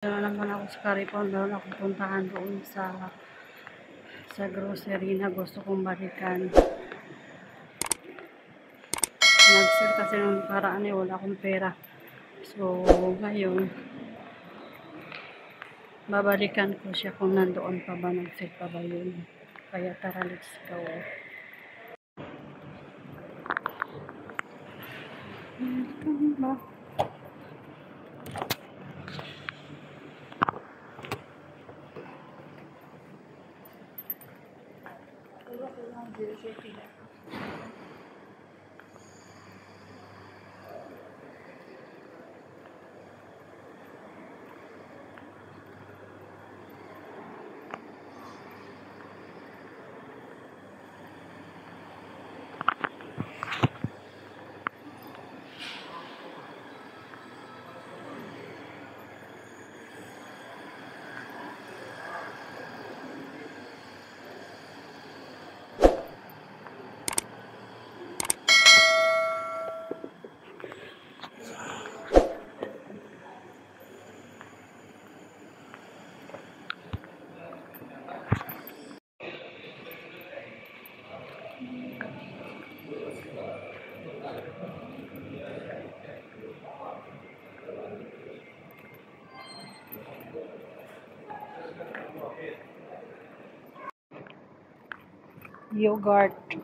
Na naman ako sa Caripon, meron akong puntahan doon sa grocery na gusto kong balikan. Nag-sale kasi ng paraan wala akong pera. So, ngayon, babalikan ko siya kung nandoon pa ba, nag-sale pa ba yun. Kaya tara, let's go. Welcome back. Yogurt. Yogurt.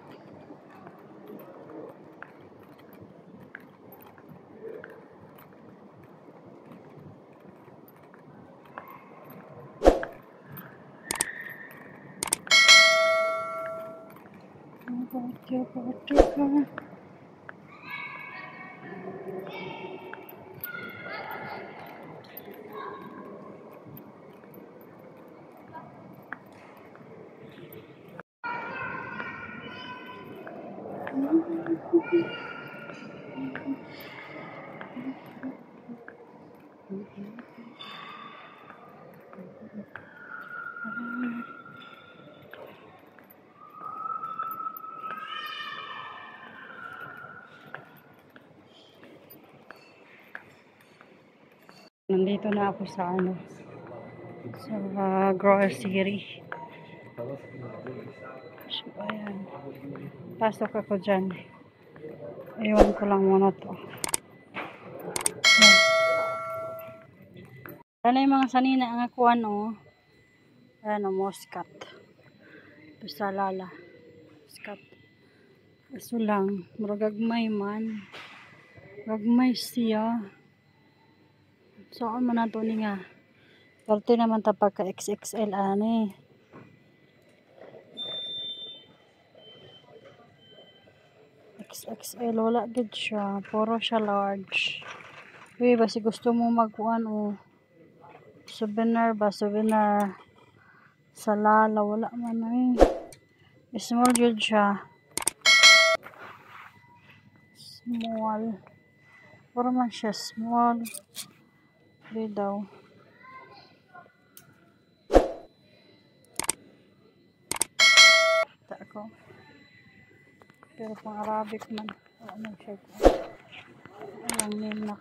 Nandito na ako sa grocery. So, ayan. Pasok ako dyan. Iwan ko lang muna to. Ayan yung mga sanina ang akuan Ayan Muscat. Pasalala. Muscat. Kaso lang, maragagmay man. Gagmay siya. Saan man nato ni nga. Parte naman tapag ka XXL ani. XXL wala gid siya, puro siya large. Uy, basi gusto mo magkuan souvenir sa Lala wala man small gid siya. Small. Puro man siya small. Di daw. Ako. Pero pang Arabic man. Ano siya. Alang name na